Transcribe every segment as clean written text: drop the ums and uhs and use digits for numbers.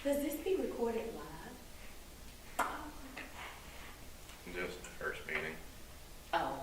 Does this be recorded live? Just first meeting. Oh.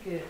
Good.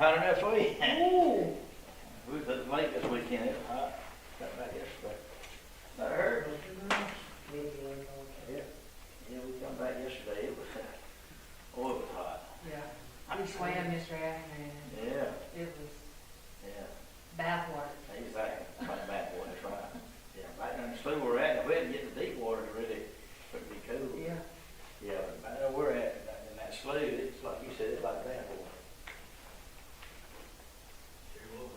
Hot enough for you? Ooh. We was up late this weekend, it was hot, got back yesterday. That hurt. Yeah, we come back yesterday, it was, oh, it was hot. Yeah. We swam yesterday afternoon. Yeah, It was yeah, bath water. exactly, like back water, that's right. Yeah, back in the school we're at, we had to get the deep water to really, for it to be cool. Yeah. Yeah, but back where we're at, in that slough, it's like you said, it's like bath water. Sure was.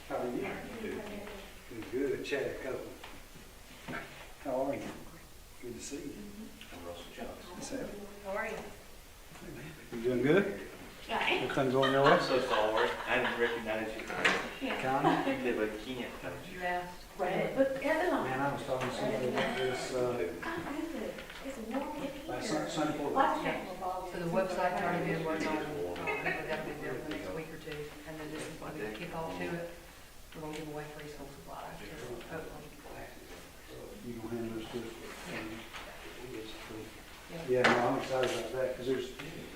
How are you? Good, Chad Copeland. How are you? Good to see you. I'm Russell Johnson. What's happening? How are you? You doing good? Yeah. Everything going your way? I'm so sorry, I didn't recognize you. Connie? You live with Kent, don't you? You asked. Right. But get it on. Man, I was talking to somebody about this, It's warm last in here. Sunday morning. So the website's already been worked on, that'll be there for the next week or two, and then this is when we kick off to it. We're gonna give away free school supplies, hopefully. You gonna handle this too? Yeah. Yeah, no, I'm excited about that, because there's,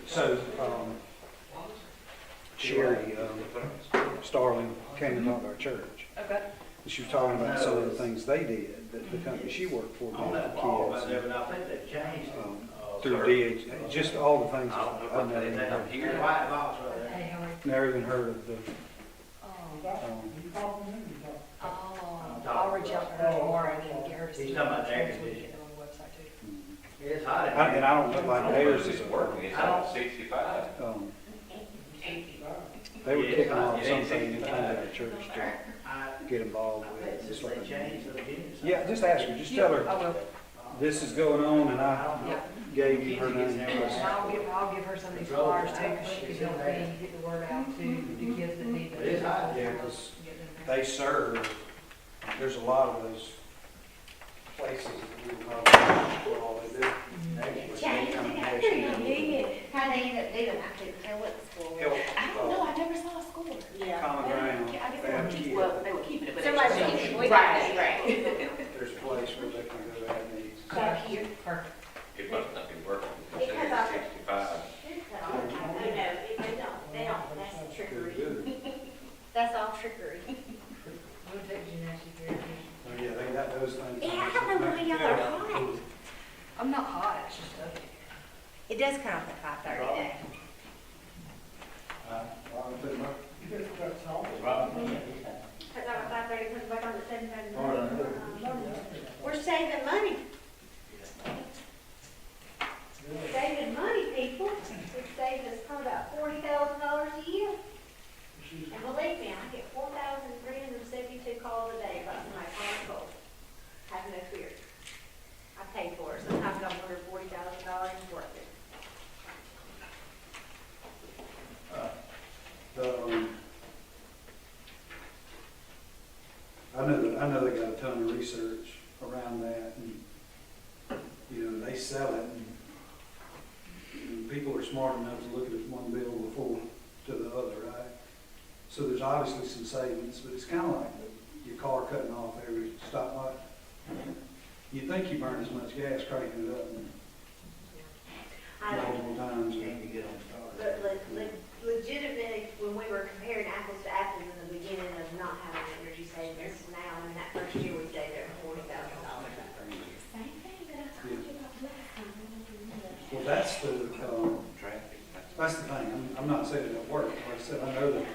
so, Sherry, Starling came to talk to our church. Okay. And she was talking about some of the things they did, that the company she worked for On did that for wall, kids. but there, but I think they've changed it. Through DH, just all the things I don't know I've if never they, even they heard. don't hear. White box right there. Hey, how are you? Never even heard of the, I'll reach out to her tomorrow and then get her to see. He's talking about air so we can conditioning. get it on the website too. It's hot in and here. I don't know, like theirs is working, it's at 65. They were Yeah, kicking off yeah, something it's at our church to get involved I with, bet just since like. they changed it again. Yeah, just ask her, just tell I her, will. this is going on, and I Yeah. gave you her name. And I'll give her some of these flyers too, because she could help me get the word out to the kids that need them. It is hot. Yeah, 'cause they serve, there's a lot of those places that we were talking about, for all they do. Change Kind of it, passionate. how they end up doing, I couldn't tell what the school was. Help, I don't know, I never saw a score. Yeah. common ground, I guess they have they kids. were, they were keeping it, but. Somebody's they- keeping it. Right, right. There's a place where they can go have needs. Back here. Perfect. It must not be working, It because cut off. it's 65. It's cut off. Oh, no, they don't, that's Very trickery. good. That's all trickery. We'll text you now, she's here. Oh, yeah, they got those things. Yeah, I don't know why y'all are hot. I'm not hot, it's just ugly. It does cut off at 5:30 though. Cuts off at 5:30, comes back on at 7:30. We're saving money. Saving money, people. It saved us probably about $40,000 a year. And believe me, I get 4,372 calls a day about somebody calling cold, having no fear. I pay for it. Sometimes I wonder if $40,000 is worth it. I know they got a ton of research around that, and, you know, they sell it, and people are smart enough to look at it one bill before to the other, right? So there's obviously some savings, but it's kind of like your car cutting off every stoplight. you think you burn as much gas cranking it up I don't, multiple times. Can you get on started? but legitimately, when we were comparing apples to apples in the beginning of not having energy savings, now in that first year, we saved over $40,000. Same thing that I told you about last time. Well, that's Traffic. the thing, I'm not saying it don't work, like I said, I know that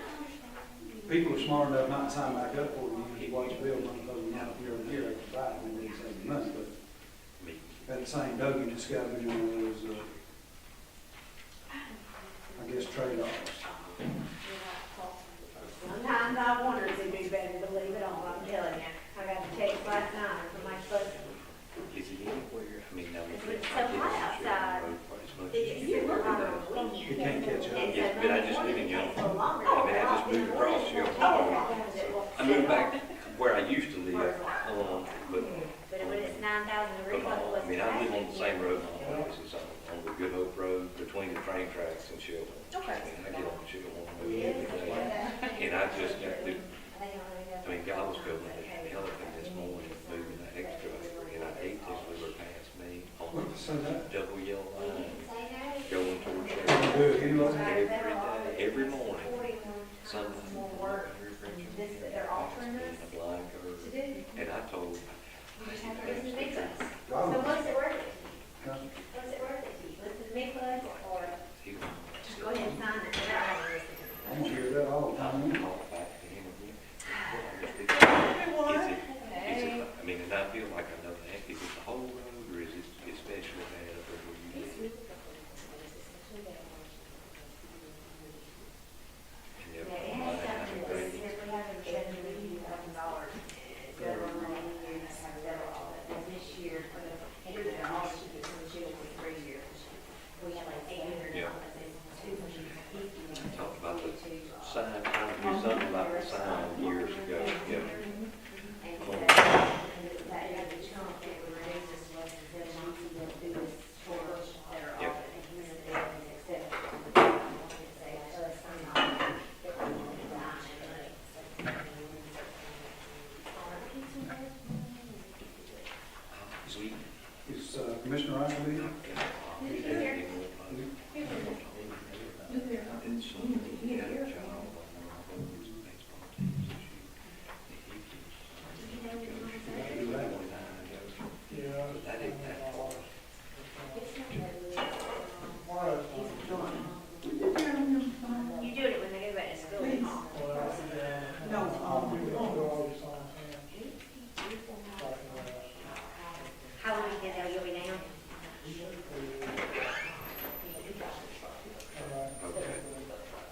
people are smart enough not to sign back up for it, you watch the bill month over month, year over year, every Friday, and they save money, but at the same token, you just gotta be one of those, I guess, trade-offs. Sometimes I wonder if it'd be better to leave it on, I'm telling you. I got a text last night from my son. Is it anywhere? I mean, now. It's so hot outside. It's super hot on the weekend. You can't catch up. And so Yes, but I Monday just live in morning Young. takes a little longer. I mean, I just moved across here. I moved back where I used to live, but But when it's 9,000 degrees, like it was I mean, I live on the today. same road, my office is on the Good Hope Road between the train tracks and Shelton. Okay. I mean, I get on the Shelton every day, and I just got to, I mean, God was building an elephant this morning, moving that extra, and I hate this river past me on So that, the double yellow line, going towards you Shelton. do it anyway. Every day, every morning, Sunday, They're offering us a blind curve, to do. and I told, You just have to listen to me plus. So Wow. what's it worth it? Huh? What's it worth it to you? Listen to me plus or he was. just go ahead and sign it without having to listen to me? I'm gonna hear that all the time. Call back to him again. Is it, I mean, and I feel like I know that, is it the whole road, or is it especially bad up there where you live? And Yeah, every it line has has something a that grade. says we have a $750,000 federal money here, and have federal, and this year, and they're all shooting for the children for 3 years. We have like 800, Yeah. $250. Talked about the sign, trying to do something about the sign years ago, yeah. And so, that is the chunk that would raise us less than 7 months, and they'll do this for us that are Yep. all, and he's in there, and except for say, us, I'm not, that we want to die and money. Sweet. Is Commissioner Wright gonna be here? It's, he had a job on one of those baseball teams this year. Do that. That ain't that far. You do it when they go back to school. How long you think they'll be down? Okay.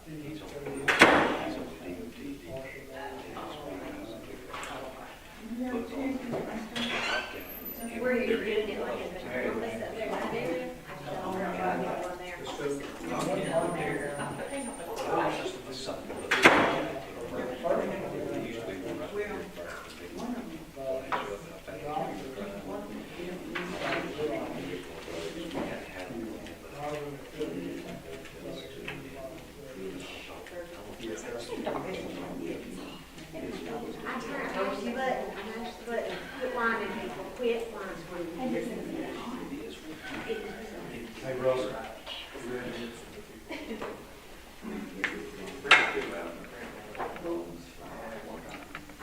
He's on the DOT. Where are you doing it, like in the Columbus up there, that area? I just don't know if I got one there. Used to be one right there. I told you, but quit whining, people, quit whining. Hey, Russell. You ready?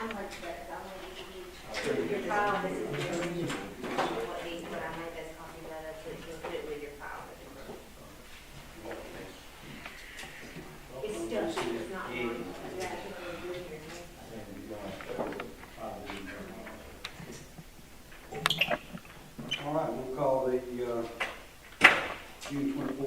I'm like that, I'm gonna give you your file, this is what needs, but I made this copy of that, so you'll put it with your file. It's still, it's not mine. Yeah, I think we'll do it here. All right, we'll call the June 24th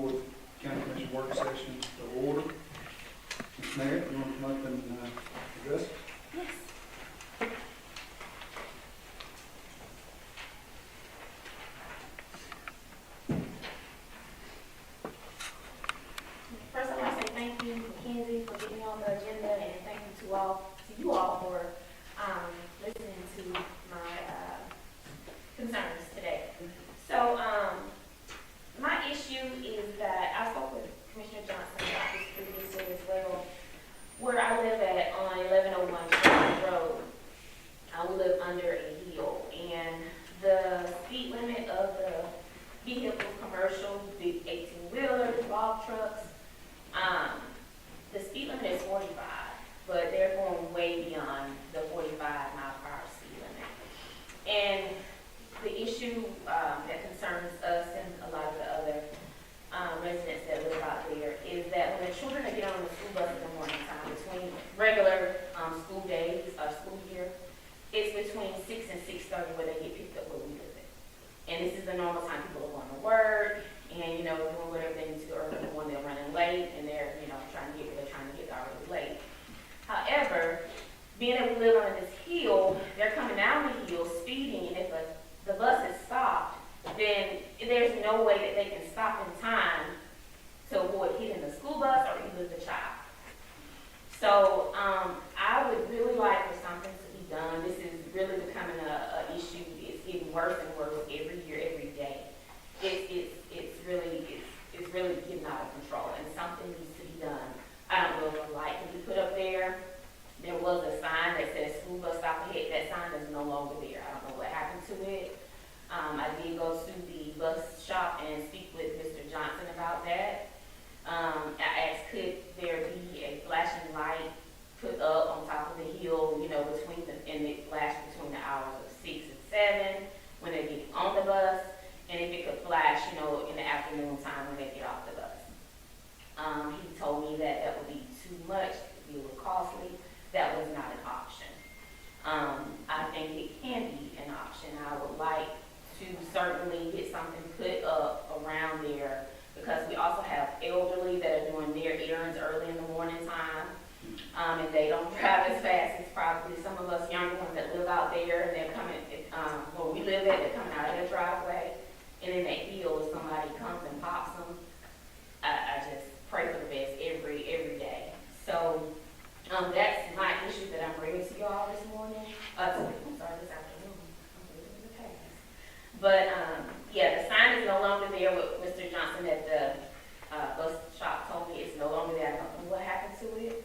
vehicles, commercial, big 18-wheelers, log trucks. The speed limit is 45, but they're going way beyond the 45-mile-per-hour speed limit. And the issue that concerns us and a lot of the other residents that live out there is that when the children are getting on the school bus in the morning time, between regular school days or school year, it's between 6 and 6:30 where they get picked up where we live at. And this is the normal time people are going to work and, you know, doing whatever they need to do early in the morning. They're running late and they're, you know, trying to get where they're trying to get already late. However, being able to live on this hill, they're coming down the hill speeding, and if the bus is stopped, then there's no way that they can stop in time to avoid hitting the school bus or either the child. So I would really like for something to be done. This is really becoming a issue. It's getting worse and worse every year, every day. It's really getting out of control, and something needs to be done. I don't know if a light can be put up there. There was a sign that says school bus stop ahead. That sign is no longer there. I don't know what happened to it. I did go to the bus shop and speak with Mr. Johnson about that. I asked, could there be a flashing light put up on top of the hill, you know, and it flashed between the hours of 6 and 7 when they're getting on the bus, and if it could flash, you know, in the afternoon time when they get off the bus. He told me that that would be too much, it would be a little costly. That was not an option. I think it can be an option. I would like to certainly get something put up around there, because we also have elderly that are doing their errands early in the morning time, and they don't drive as fast as probably some of us younger ones that live out there, and they're coming, where we live at, they're coming out of their driveway, and in that hill, if somebody comes and pops them, I just pray for the best every day. So that's my issue that I'm bringing to you all this morning, this afternoon. But, yeah, the sign is no longer there. With Mr. Johnson at the bus shop told me it's no longer there. I don't know what happened to it.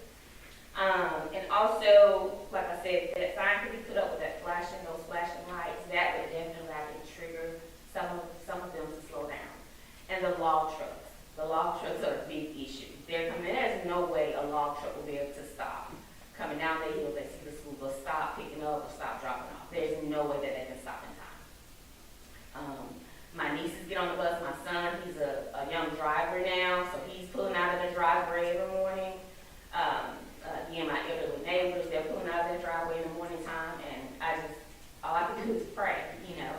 And also, like I said, that sign could be put up with those flashing lights. That would definitely, I think, trigger some of them to slow down. And the log trucks. The log trucks are a big issue. There's no way a log truck will be able to stop. Coming down the hill, they see the school bus stop picking up or stop dropping off. There's no way that they can stop in time. My nieces get on the bus. My son, he's a young driver now, so he's pulling out of the driveway every morning. Again, my elderly neighbors, they're pulling out of their driveway in the morning time, and all I can do is pray, you know.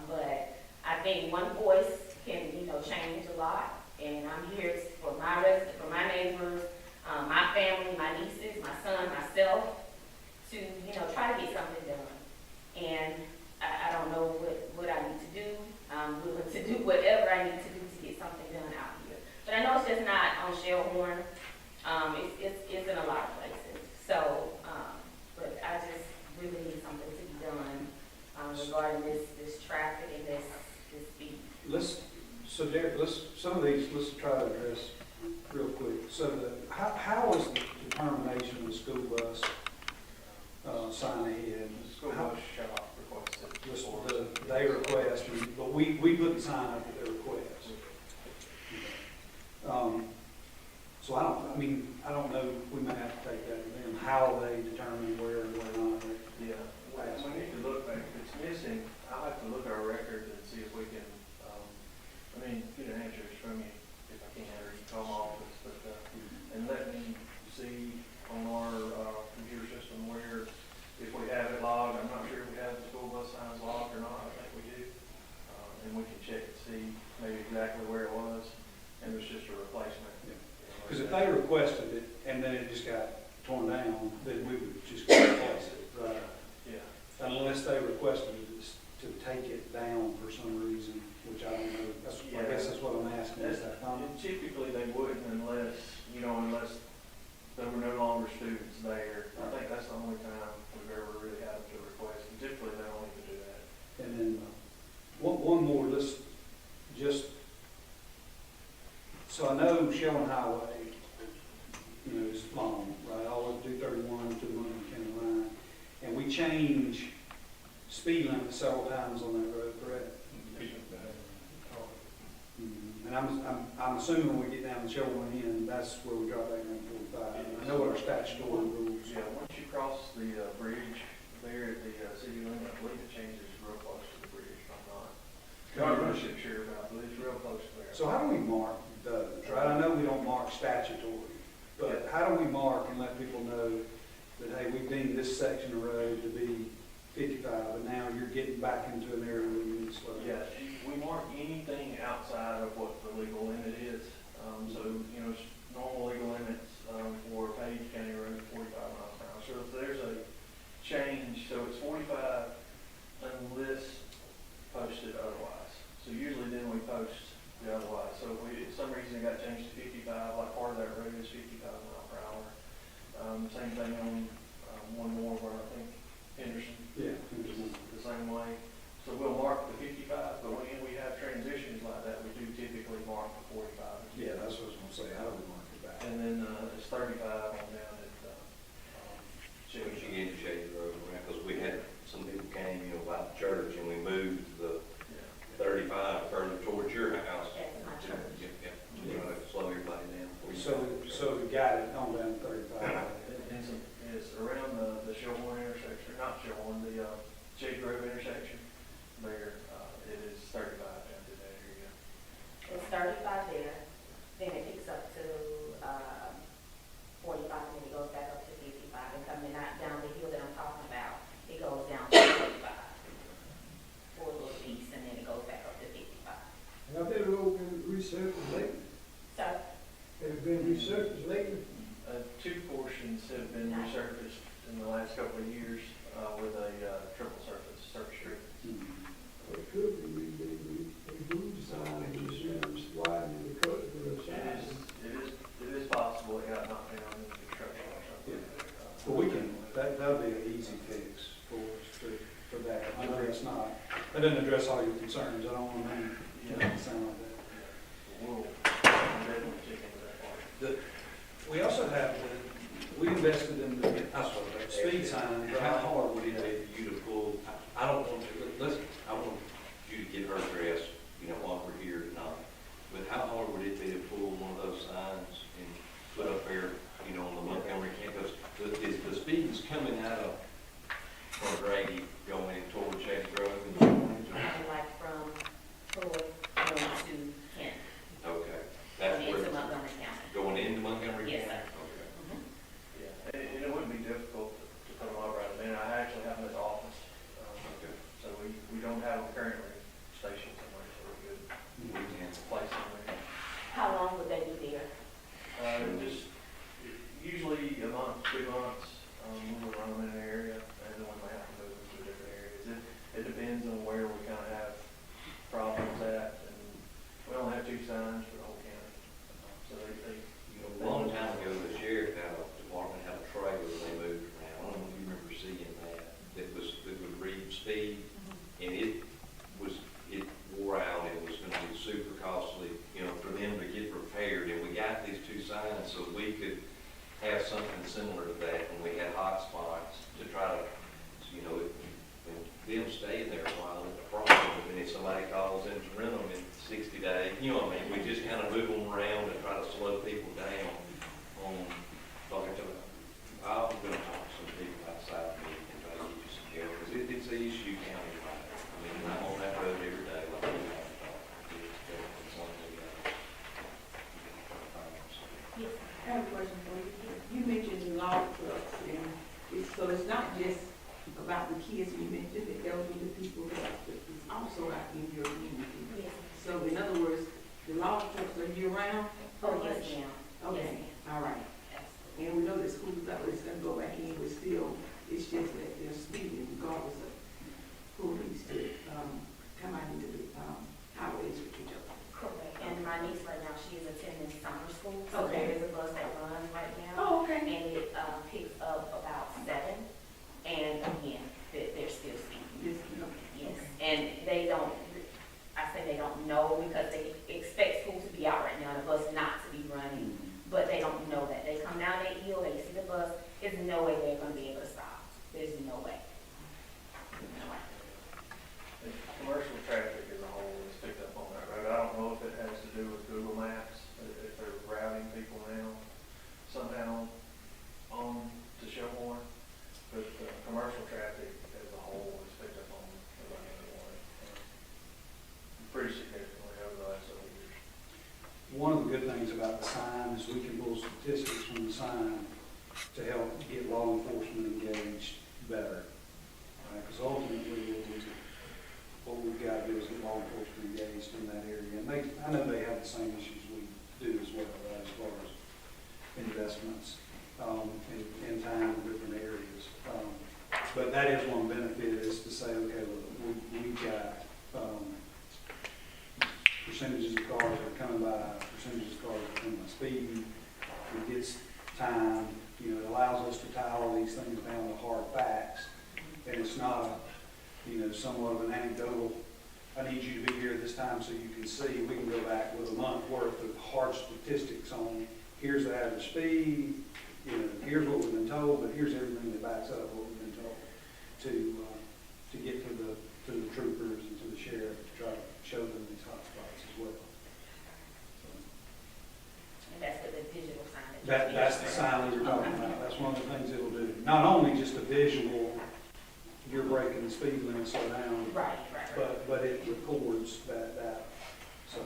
But I think one voice can, you know, change a lot, and I'm here for my residents, for my neighbors, my family, my nieces, my son, myself, to, you know, try to get something done. And I don't know what I need to do. I'm willing to do whatever I need to do to get something done out here. But I know it's just not on Shellhorn. It's in a lot of places. So, but I just really need something to be done regarding this traffic and this speed. Some of these, let's try to address real quick. So how is the determination of the school bus sign ahead? The school bus shop requested. They request, but we put the sign up at their request. So I don't know, we may have to take that to them, how they determine where and where not. Yeah, we need to look back. If it's missing, I'll have to look at our record and see if we can, get an answer from you if I can, or you call my office, but, and let me see on our computer system where, if we have it logged. I'm not sure if we have the school bus signs logged or not. I think we do. And we can check to see maybe exactly where it was, and it's just a replacement. Because if they requested it and then it just got torn down, then we would just replace it, right? Yeah. Unless they requested to take it down for some reason, which I don't know. I guess that's what I'm asking. Is that common? Typically, they wouldn't unless there were no longer students there. I think that's the only time we've ever really had to request. And typically, they don't even do that. And then one more, so I know Shelton Highway, is long, right? All of 231 to the Montgomery County line. And we change speed limit several times on that road, correct? And I'm assuming when we get down to Shelburne End, that's where we drop back down to 45. I know what our statutory rules. Yeah, once you cross the bridge there at the city limit, I believe it changes real close to the bridge, if I'm not. I'm not really sure, but I believe it's real close to there. So how do we mark those, right? I know we don't mark statutory, but how do we mark and let people know that, hey, we deemed this section of road to be 55, and now you're getting back into an area where you need to slow down? Yes, we mark anything outside of what the legal limit is. So, you know, normal legal limits for Page County Road, 45 miles per hour. So if there's a change, so it's 45 unless posted otherwise. So usually then we post the otherwise. So if we, if some reason it got changed to 55, like part of that road is 55 mile per hour. Same thing on one more where I think Henderson Yeah. is the same way. So we'll mark the 55, but when we have transitions like that, we do typically mark the 45. Yeah, that's what I was gonna say, how do we mark it back? And then it's 35 on down at So you get to Shady Road, right, because we had, some people came, you know, about the church, and we moved the Yeah. 35 further towards your house. That's my church. Yeah, yeah, to try to slow everybody down. So we got it on down to 35. And some, it's around the Shelburne intersection, not Shelburne, the Shady Grove intersection. There, it is 35 down to that area. It's 35 there, then it picks up to 45, and then it goes back up to 55, and coming out down the hill that I'm talking about, it goes down to 45 for a little piece, and then it goes back up to 55. Have that road been resurfaced lately? So, Has it been resurfaced lately? Two portions have been resurfaced in the last couple of years with a triple surface street. Well, it could be, they moved the sign, and just widened the cut for the sign. It is possible it got knocked down in the construction or something. But we can, that'll be an easy fix for us for that. I know that's not, that doesn't address all your concerns, I don't want to make it sound like that. We'll definitely check into that part. We also have, we invested in the speed signs, but How hard would it be for you to pull, I don't want to, I want you to get her dressed, you know, while we're here tonight, but how hard would it be to pull one of those signs and put up there, you know, on the Montgomery campus? Is the speed's coming out of, from Grady going toward Shady Grove and so on? like from Troy going to Kent, Okay, that's and where into it's Montgomery County. going into Montgomery Yes, County? sir. Okay. Mhm. Yeah, and it wouldn't be difficult to put them over right there. I actually have them at the office. Okay. So we don't have them currently stationed somewhere, so we're good. We can. Place them there. How long would they be there? Just usually a month, 2 months, we'll run them in an area, and then we might have to move them to different areas. It depends on where we kind of have problems at, and we only have 2 signs for the whole county. So they You know, a long time ago, the sheriff department had a trailer they moved around. I don't know if you remember seeing that would read speed, and it wore out, it was gonna be super costly, you know, for them to get repaired, and we got these 2 signs so we could have something similar to that when we had hot spots to try to, you know, them staying there a while at the problem, and then if somebody calls in to rent them in 60 days, you know what I mean, we just kind of move them around and try to slow people down on, talking to, I'm gonna talk to some people outside me and try to get you some help, because it's an issue countywide. I mean, I'm on that road every day, like we have to talk. It's something we gotta find out. Yes. I have a question for you. You mentioned log trucks, and so it's not just about the kids, you mentioned the elderly people, but it's also out in your community. Yes. So in other words, the log trucks are year round? Oh, yes, ma'am. Okay, all right. Absolutely. And we know that schools out there is gonna go back in, but still, it's just that they're speeding regardless of police to, come out into the, highways with each other. Correct. And my niece right now, she is attending summer school, so Okay. there is a bus that runs right now. Oh, okay. And it picks up about 7, and again, they're still speeding. Just, you know, Yes, and they don't, I say they don't know because they expect school to be out right now, and the bus not to be running, but they don't know that. They come down that hill, they see the bus, there's no way they're gonna be able to stop. There's no way. commercial traffic as a whole is picked up on that road. I don't know if it has about the sign is we can pull statistics from the sign to help get law enforcement engaged better. Because ultimately, what we've got to do is get law enforcement engaged in that area. And I know they have the same issues we do as well, right, as far as investments and time in different areas. But that is one benefit, is to say, okay, look, we've got percentages of cars that are coming by, percentages of cars that are coming by speeding. It gets time, you know, it allows us to tie all these things down to hard facts. And it's not, you know, somewhat of an anecdotal, I need you to be here this time so you can see. We can go back with a month worth of hard statistics on, here's the average speed, you know, here's what we've been told, but here's everything that backs up what we've been told to get to the troopers and to the sheriff to try to show them these hot spots as well. And that's with the digital sign. That's the sign we were talking about. That's one of the things it'll do. Not only just a visual, you're breaking the speed limit, slow down, Right. but it records that. So.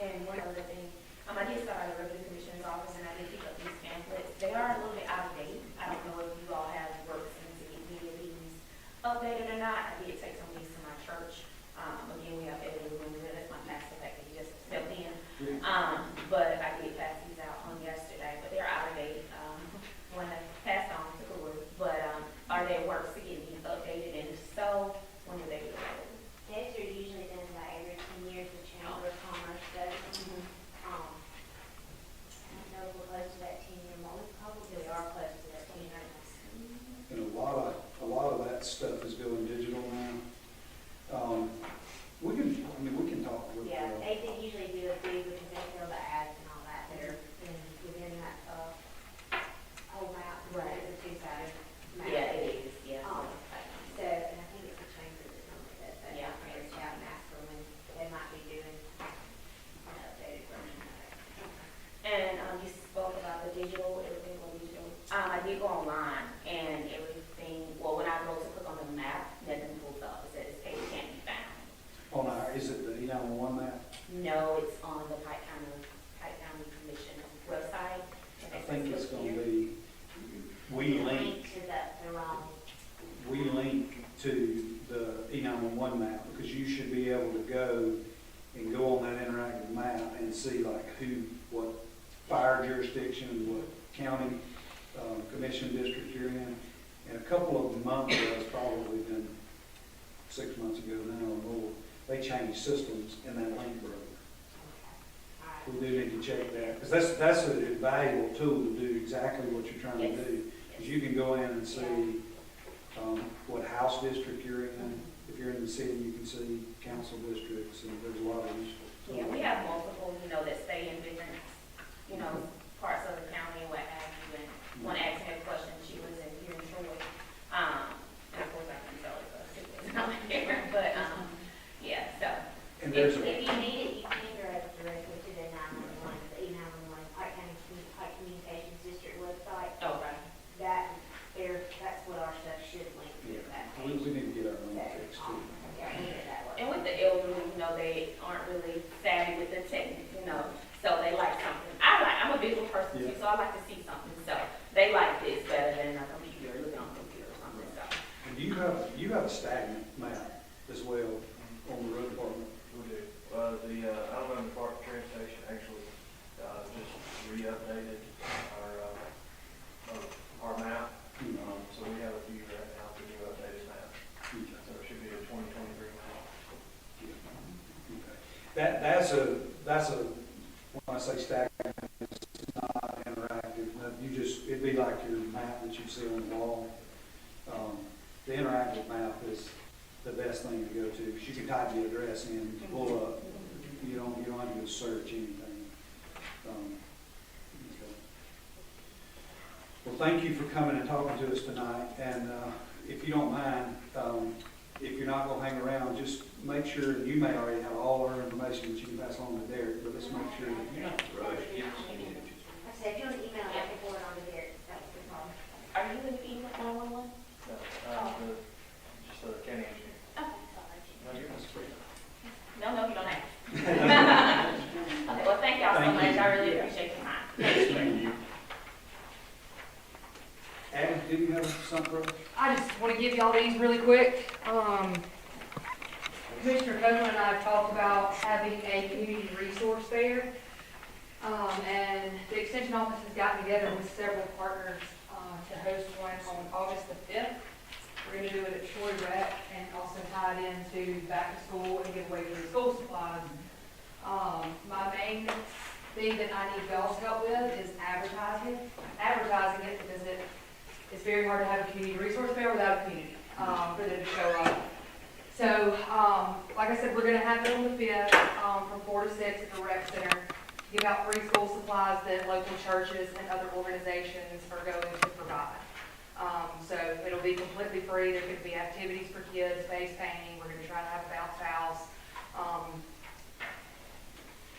And one other thing, I did start at the Revenue Commissioner's office and I did pick up these pamphlets. They are a little bit out of date. I don't know if you all have worked since to get any of these updated or not. I did take some of these to my church. Again, we have Eddie Williams, that's my pastor that he just stepped in. But I did pass these out on yesterday, but they're out of date. When I passed on to Guru, but are there works to get these updated, and if so, when do they be available? Those are usually done by every 10 years, the Chamber of Commerce does. I don't know if we're close to that 10-year mark, we probably are close to that 10-year mark. And a lot of that stuff is going digital now. We can talk with. Yeah, they usually do a big, because they fill the ads and all that that are within that whole map. Right. It's a two-sided map. Yeah, it is, yeah. So, and I think it's the chamber that normally does that. Yeah. Reach out and ask for when they might be doing an updated version of it. And you spoke about the digital, everything on digital. I did go online and everything, well, when I go to click on the map, nothing pulls up. It says page can't be found. Is it the 911 map? No, it's on the Pike County Commission website. And I it think says it's look going to here. be, we link To the wrong. we link to the E911 map, because you should be able to go on that interactive map and see like what fire jurisdiction, what county, commission district you're in. And a couple of months ago, it's probably been 6 months ago now or more, they changed systems and that link broke. We do need to check that, because that's a valuable tool to do exactly what you're trying to do. Because you can go in and see what house district you're in. If you're in the city, you can see council districts, and there's a lot of useful tools. Yeah, we have multiple, that stay in different, parts of the county and what have you. And one asked me a question, she was here in Troy. And of course I can tell it's a secret, not here, but, yeah, so. And there's If you need it, you can direct directly to the 911, the E911 Pike Communications District website. Oh, right. That's what our stuff should link to, that we page. need to get our own fixed too. Yeah, we did that way. And with the elderly, they aren't really savvy with the tech, so they like something. I'm a visual person too, Yeah. so I like to see something, so they like this better than a computer, looking on a computer or something, so. And you have a stagnant map as well on the road department. We do. The Alabama Department of Transportation actually just re-updated our map. So we have a view right now for the new updated map. So it should be a 2023 map. Okay. That's a, when I say stagnant, it's not interactive. It'd be like your map that you see on the wall. The interactive map is the best thing to go to, because you can type the address in, pull up. You don't have to go search anything. Okay. Well, thank you for coming and talking to us tonight. And if you don't mind, if you're not going to hang around, just make sure, you may already have all our information that you can pass on to Derek, but let's make sure that You're not rush, get us in. Like I said, if you want to email, I can forward on to Derek, that's the problem. Are you in the email 911? No, just the county engineer. Okay. No, you're Ms. Freeman. No, you don't have. all these really quick. Commissioner Copeland and I have talked about having a community resource fair. And the extension office has gotten together with several partners, to host one on August the 5th. We're gonna do it at Troy Rec and also tie it into back to school and give away free school supplies. My main thing that I need y'all's help with is advertising it because it's very hard to have a community resource fair without a community, for them to show up. So, like I said, we're gonna have it on the 5th, from 4 to 6 at the rec center. Give out free school supplies that local churches and other organizations are going to provide. So it'll be completely free. There could be activities for kids, face painting. We're gonna try to have a bounce house.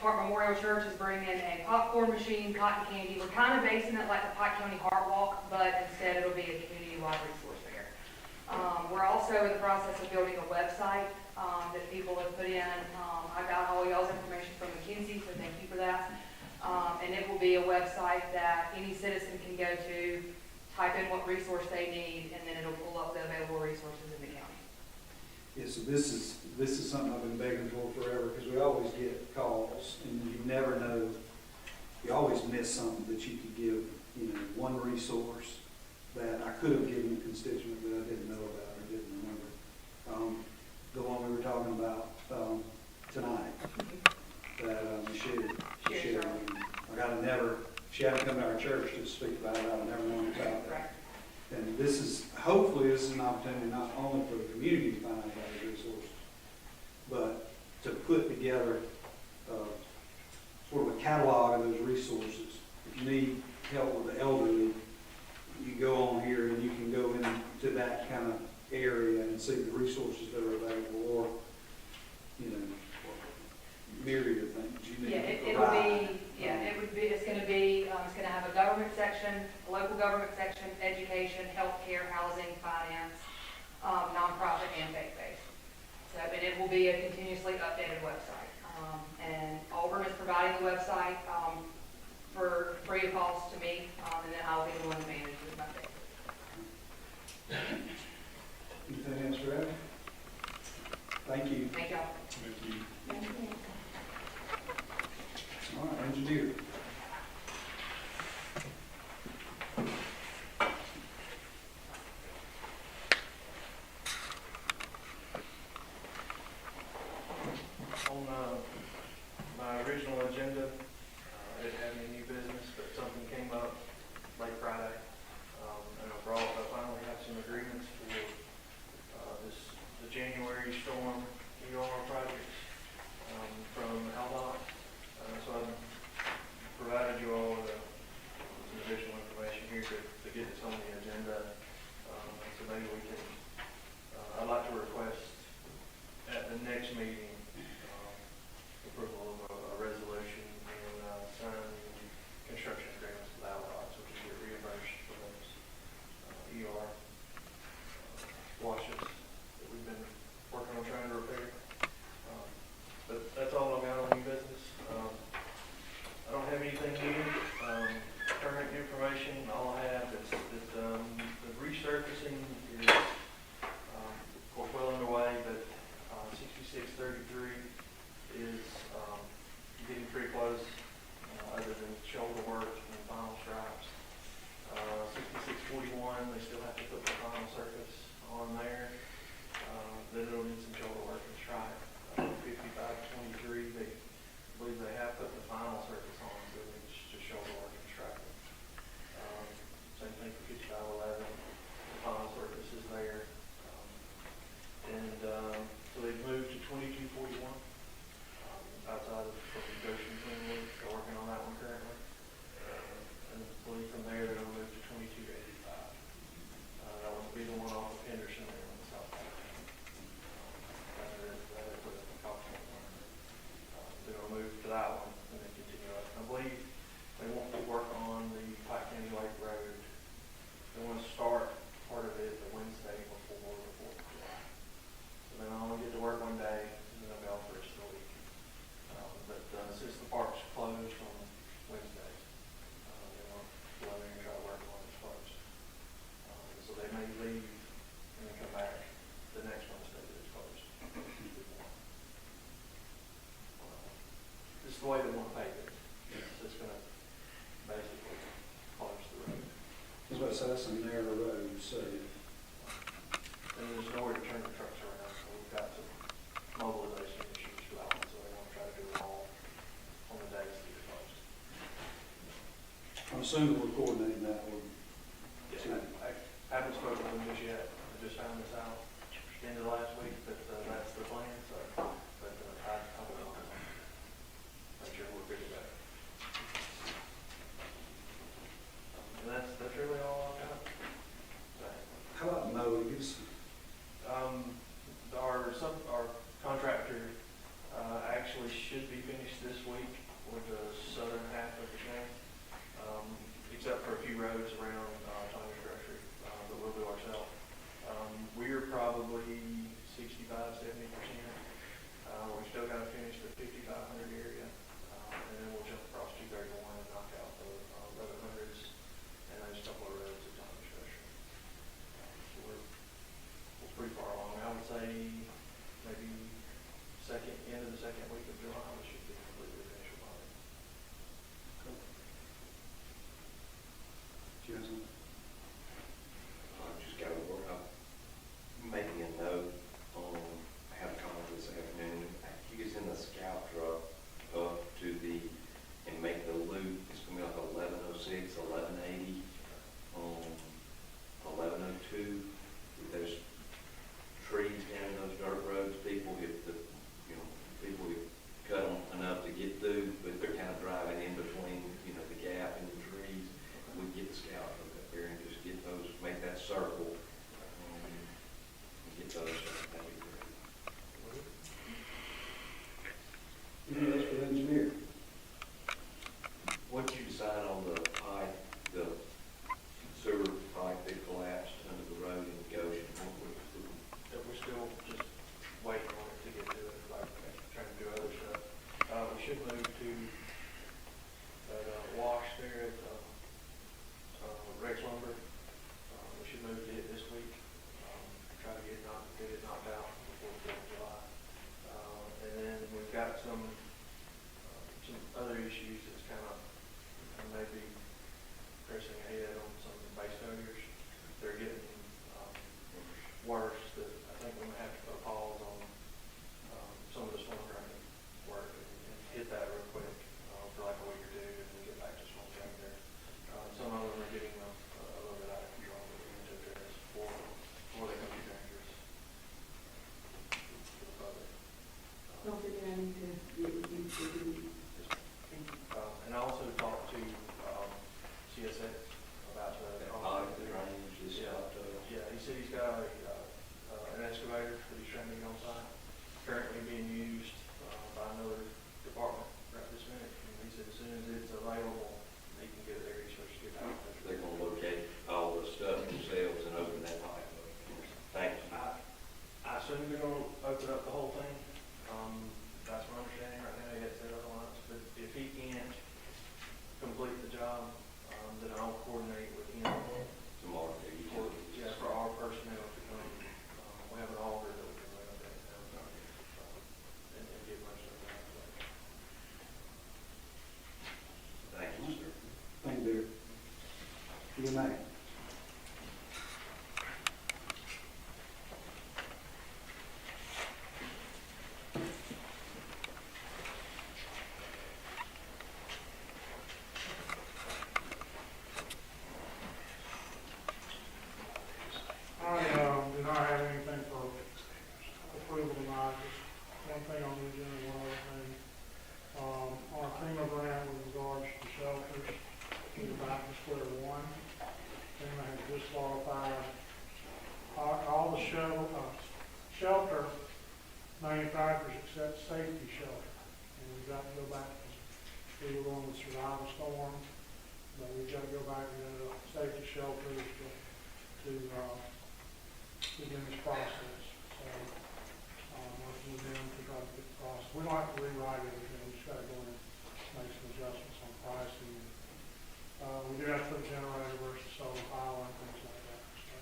Park Memorial Church is bringing a popcorn machine, cotton candy. We're kind of basing it like the Pike County Heart Walk, but instead it'll be a community-wide resource fair. We're also in the process of building a website that people have put in. I got all y'all's information from McKinsey, so thank you for that. And it will be a website that any citizen can go to, type in what resource they need, and then it'll pull up the available resources in the county. Yeah, so this is something I've been begging for forever, because we always get calls, and you never know, you always miss something that you could give, one resource that I could have given a constituent that I didn't know about or didn't remember. The one we were talking about, tonight, that Michelle, she hadn't come to our church to speak about it, I would never known about it. Right. And hopefully this is an opportunity not only for the community to find out about the resources, but to put together, sort of a catalog of those resources. If you need help with the elderly, you go on here and you can go into that kind of area and see the resources that are available, or, myriad of things you need to provide. It's gonna have a government section, a local government section, education, healthcare, housing, finance, nonprofit, and faith-based. So, and it will be a continuously updated website. And Auburn is providing the website, for free of cost to me, and then I'll be the one to manage it with my faith. Anything else, Brad? Thank you. Thank y'all. All right, engineer. On my original agenda, I didn't have any new business, but something came up late Friday. And I finally have some agreements for the January storm ER projects from Aldott. So I'm access and narrow roads, so And there's nowhere to turn the trucks around, so we've got some mobilization issues throughout, so they want to try to do it all on the days that it's closed. I'm assuming we're coordinating that with. I haven't spoken to them just yet, I just found this out end of last week, but that's the plan, so, but I will make sure we're good to go. And that's really all I've got. How about mowings? Our contractor, actually should be finished this week with the southern half of the county, except for a few roads around, Thomas Grocery, that we'll do ourselves. We're probably 65–70%. We still gotta finish the 5,500 area, and then we'll jump across 231 and knock out the 1100s, and there's a couple of roads at Thomas Grocery. So we're pretty far along. I would say maybe end of the second week of July, we should be completely finished with all that. Jason? I've just got to work up, making a note on, I had a call this afternoon, you can send the scout truck up to and make the loop, it's gonna be like 1106, 1180, 1102, there's trees down those dirt roads, people get cut them enough to get through, but they're kind of driving in between, the gap in the trees. We get the scout truck up there and just get those, make that circle, and get those, that'd be great. Any else for the engineer? Once you decide on the pipe, the sewer pipe that collapsed under the road in Goshen, That we're still just waiting on it to get to it, like trying to do other stuff. We should move to that wash there at Rex Lumber. We should move to it this week. Try to get it knocked out before the 4th of July. And then we've got some other issues that's kind of maybe pressing ahead on some of the base failures. They're getting worse. That I think we might have to put a pause on some of the storm drain work and hit that real quick for like a week or two, and then get back to storm drain there. Some of them are getting a little bit out of control that we need to address before they become too dangerous to the public. Something I need to get with you to do. And I also talked to CSX about the drainage, this stuff. Yeah, he said he's got an excavator that he's trying to get on site, currently being used by another department right this minute. And he said as soon as it's available, he can get it there, he's supposed to get out. They're gonna locate all the stuff themselves and open that pipe up. Thanks. I assume they're gonna open up the whole thing. That's my understanding right now, he had said otherwise, but if he can't complete the job, then I'll coordinate with him. Tomorrow, Yeah, for our personnel to come, we have an auger that we can run up there and get most of that. Thank you, sir. Thank you, Derek. Good night. I do not have anything for approval tonight, just one thing on the agenda, one other thing. On our FEMA grant with regards to shelters, we're back to square one. FEMA has disqualified all the shelter manufacturers except safety shelter. And we've got to go back, we were going with survival storm, but we've got to go back to the safety shelters to begin this process. So, working with them to try to get the process. We don't have to rewrite everything, we just gotta go in and make some adjustments on pricing. We do have to put generator versus solar power and things like that, so.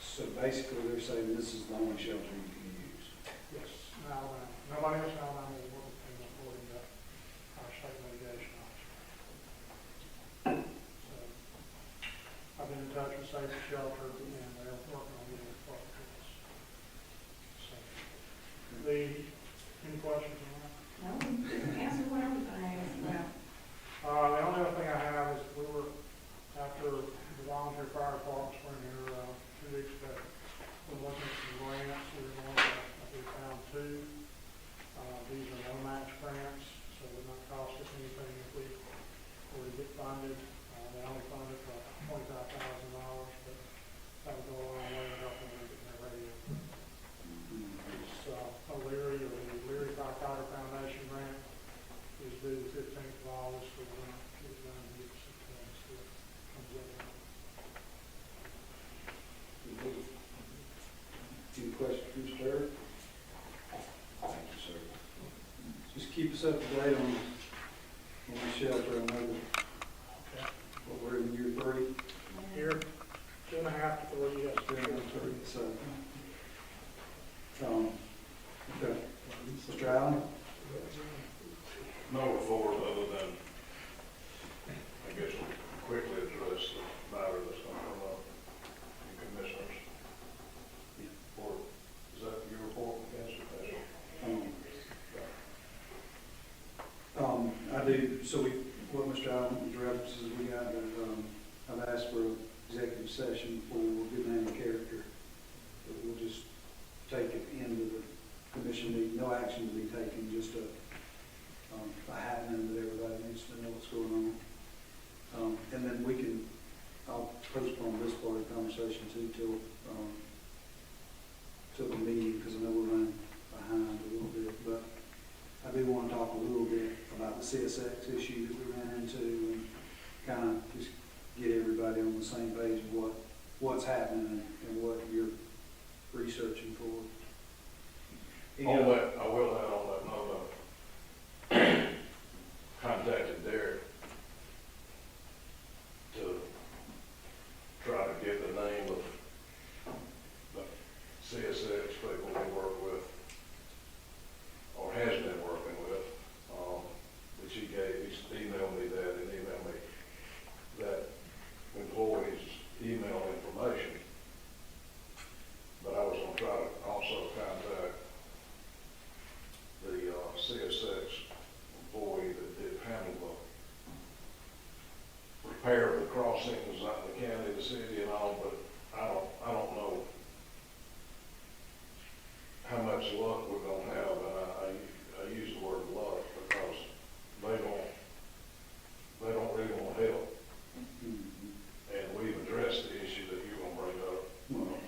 So basically, they're saying this is the only shelter you can use. Yes, in Alabama. Nobody else in Alabama will work with them according to our state mitigation officer. So, I've been in touch with Safety Shelter, and they're working on getting it for us. So, any questions on that? No, answer what I was gonna ask about. The only other thing I have is we were, after the volunteer fire departments were in here, 2 weeks ago, we're looking at some grants, we were going to, we found 2. These are no match grants, so it would not cost us anything if we were to get funded. They only funded for $25,000, but that would go a long way to help them get their radio. It's O'Leary, or the Leary Firefighter Foundation grant is due the 15th of August, so we're going to get it done and get some things that comes up. Any questions, Mr. Terry? Thank you, sir. Just keep us up to date on the shelter. I know that we're in year 3. Here, 2.5 to 3, yes. So, okay. Mr. Allen? No report other than, I guess, we'll quickly address the matter that's going to come up in commissioners. Or, is that your report, Council? I do, so what Mr. Allen references, we got, I've asked for an executive session for good name and character. But we'll just take it into the commission meeting, no action to be taken, just a happening that everybody needs to know what's going on. And then I'll postpone this part of the conversation too till the meeting, because I know we're running behind a little bit, but I do want to talk a little bit about the CSX issue that we ran into and kind of just get everybody on the same page of what's happening and what you're researching for. On that, I will add on that note, contacted Derek to try to get the name of the CSX people we work with, or has been working with, which he emailed me that, and emailed me that employee's email information. But I was going to try to also contact the CSX employee that did handle the repair of the crossings out in the county, the city and all, but I don't know how much luck we're going to have, and I use the word luck because they don't really want help. And we've addressed the issue that you're going to bring up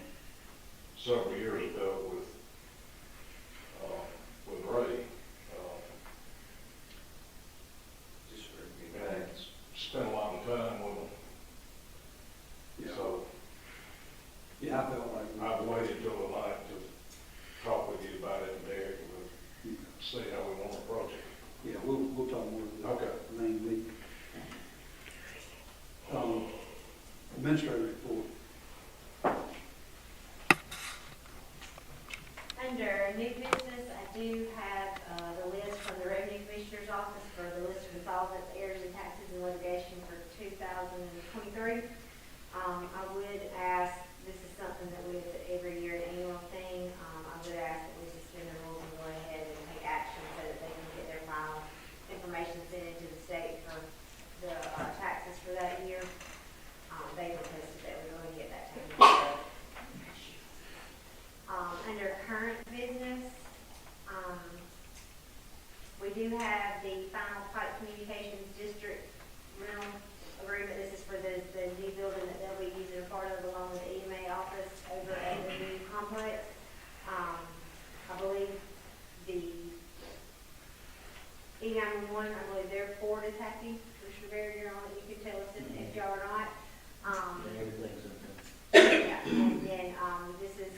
several years ago with Ray. And spent a lot of time with them. Yeah. So Yeah, I felt like. I've waited till tonight to talk with you about it, and Derek, and see how we want to approach it. Yeah, we'll talk more about Okay. the main meeting. Administrator report. Under new business, I do have the list from the Revenue Commissioner's Office for the list of insolvents, heirs, and taxes and litigation for 2023. I would ask, this is something that we do every year, an annual thing, I would ask that we suspend the rules and go ahead and take action so that they can get their final information sent into the state for the taxes for that year. They requested that we go and get that taken care of. Under current business, we do have the final Pike Communications District rental agreement. This is for the new building that they'll be using a part of along with the EMA office over at the new complex. I believe the E911, I believe their board is happy. Commissioner Barry, you're on it, you can tell us if y'all are not. Everything's okay. Yeah, and then, this is,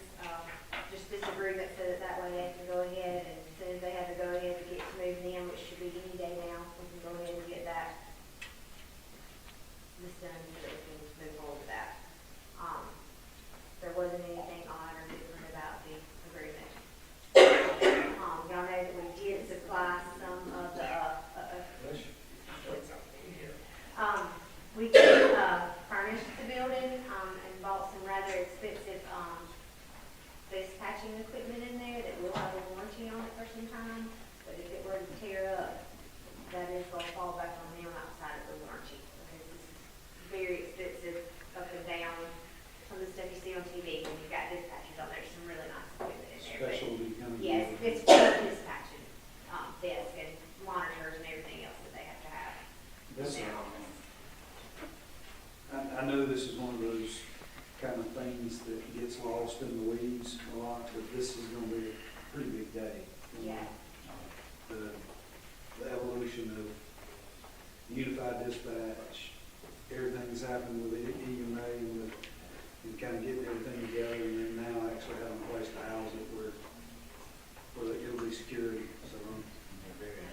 just this agreement so that way they can go ahead and as soon as they have to go ahead and get moving in, which should be any day now, we can go ahead and get that this done so that we can move forward with that. There wasn't anything odd or different about the agreement. Y'all know that we did supply some of the, we did, furnish the building, patching equipment in there that will have a warranty on it for some time, but if it were to tear up, that is gonna fall back on them outside of the warranty, because this is very expensive up and down. Some of the stuff you see on TV, when you've got dispatches on there, some really nice equipment in there. But Specialty kind of. yes, it's for dispatching, desk and monitors and everything else that they have to have in This, their office. I know this is one of those kind of things that gets lost in the weeds a lot, but this is gonna be a pretty big day. Yeah. The evolution of unified dispatch, everything's happened with EMA and kind of getting everything together, and then now actually having a place to house it where it'll be security, so.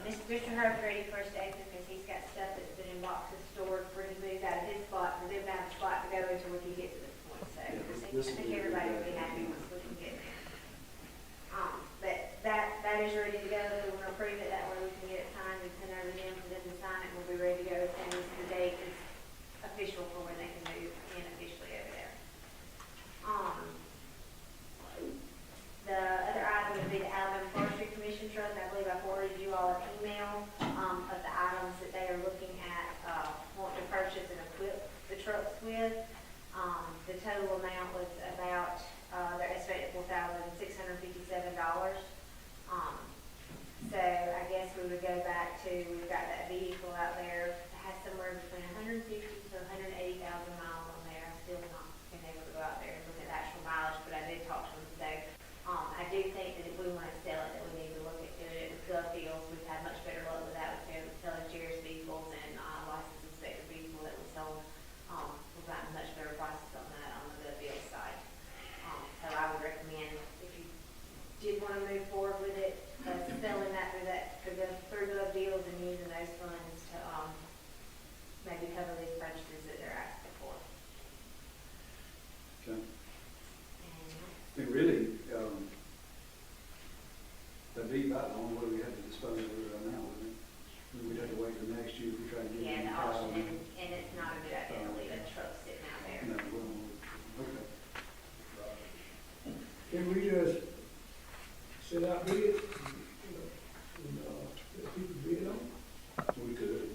Mr. Herb's ready for us to open because he's got stuff that's been in boxes stored for him to move out of his spot, for them to have a spot to go until we can get to this point, so Yeah, I this think will be a good everybody will day. be happy once we can get there. But that is ready to go, so we're gonna approve it, that way we can get it signed and send over to them for them to sign it, we'll be ready to go as soon as the date is official for when they can move in officially over there. The other item would be the Alabama Forestry Commission truck. I believe I forwarded you all an email, of the items that they are looking at, wanting to purchase and equip the trucks with. The total amount was about, they're estimated $4,657. So I guess we would go back to, we've got that vehicle out there that has somewhere between 150 to 180,000 miles on there. I've still not been able to go out there and look at the actual mileage, but I did talk to them today. I do think that if we want to sell it, that we need to look at doing it with gov deals. We've had much better luck with that, with selling sheriff's vehicles and licensed inspector vehicles that we sold. We've gotten much better prices on that on the gov deal side. So I would recommend, if you did want to move forward with it, selling that through gov deals and using those funds to maybe cover these purchases that they're asking for. Okay. And It really, that'd be about the only way we had to dispose of it right now, wouldn't it? We'd have to wait till next year if we try to get it. yeah, the auction, and it's not a good idea to leave a truck sitting out there. No, okay. Can we just set out bids, and, let people bid on? We could.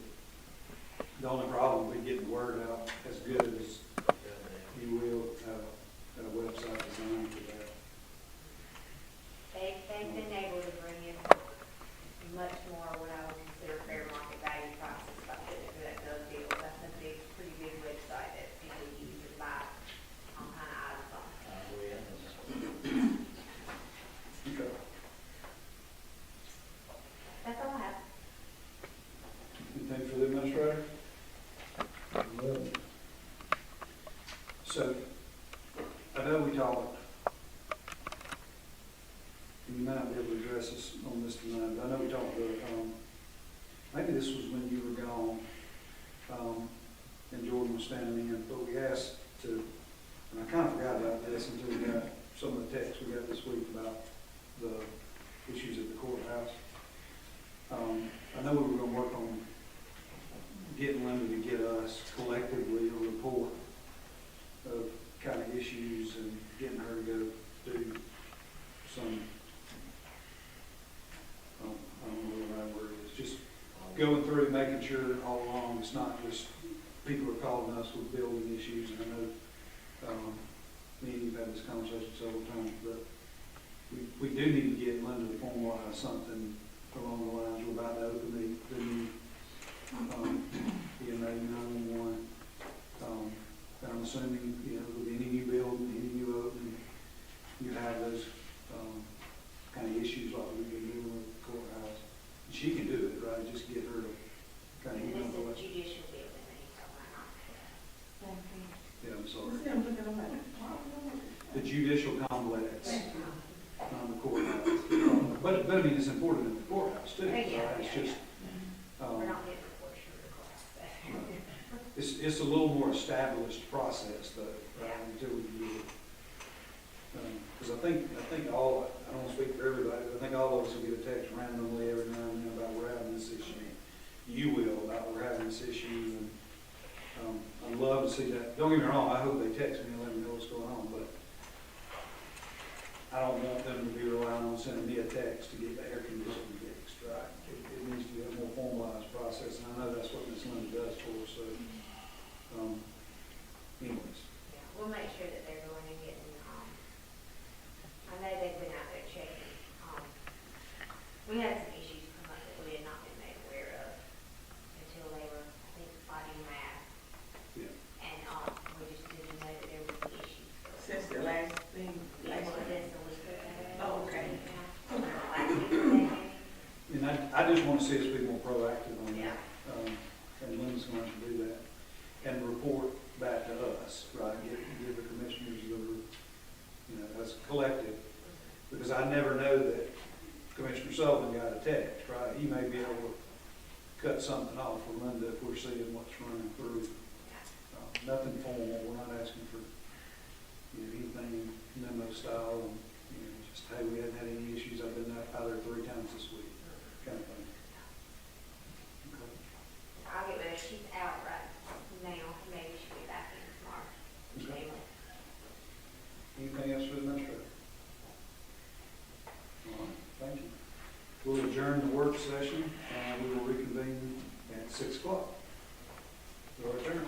The only problem would be getting the word out as good as you will, at a website designed for that. They've been able to bring in much more what I would consider fair market value prices by putting it through that gov deal. That's a pretty big website that people use to buy all kind of items on. Okay. That's all I have. Anything for the administrator? Well, So, I know we talked, and you might not be able to address us on this tonight, but I know we talked about, maybe this was when you were gone, and Jordan was standing in, but we asked to, and I kind of forgot about this until we got some of the texts we got this week about the issues at the courthouse. I know we were gonna work on getting Linda to get us collectively a report of kind of issues and getting her to go do some, I don't know what the right word is, just going through, making sure all along, it's not just people are calling us with building issues, and I know, me and you've had this conversation several times, but we do need to get Linda to formalize something along the lines, we're about to open the new, EMA 911, and I'm assuming, with any new building, any new opening, you have those, kind of issues like we've been doing with the courthouse. She can do it, right, just get her to kind of, And this is judicial building that he's talking about. yeah, I'm sorry. See, I'm looking at my, The judicial complex, not the courthouse. But I mean, it's important in the courthouse too, right? It's just, We're not getting reports from the courthouse. it's a little more established process though, right, until we get it. Because I think all, I don't want to speak for everybody, but I think all of us will get a text randomly every now and then about we're having this issue. You will, about we're having this issue, and I'd love to see that. Don't get me wrong, I hope they text me and let me know what's going on, but I don't want them to be relying on sending me a text to get the air conditioning fixed, right? It needs to be a more formalized process, and I know that's what Ms. Linda does for us, so, anyways. Yeah, we'll make sure that they're going and getting, I know they've been out there checking, we had some issues come up that we had not been made aware of until they were, I think, fighting math. Yeah. And, we just didn't know that there was an issue. Since the last thing, That's last what one. this was put out. Oh, okay. And I just want to see us be more proactive on Yeah. that. And Lynn's going to do that. And report back to us, right? Give the commissioners as a collective. Because I never know that Commissioner Sullivan got a text, right? He may be able to cut something off for Linda if we're seeing what's running through. Nothing formal, we're not asking for anything memo style, and just, hey, we haven't had any issues, I've been out there 3 times this week, kind of thing. Okay. I'll get with her, she's out right now, maybe she'll be back in tomorrow. Okay. Anything else for the administrator? All right, thank you. We'll adjourn the work session, and we will reconvene at 6 o'clock. We'll adjourn.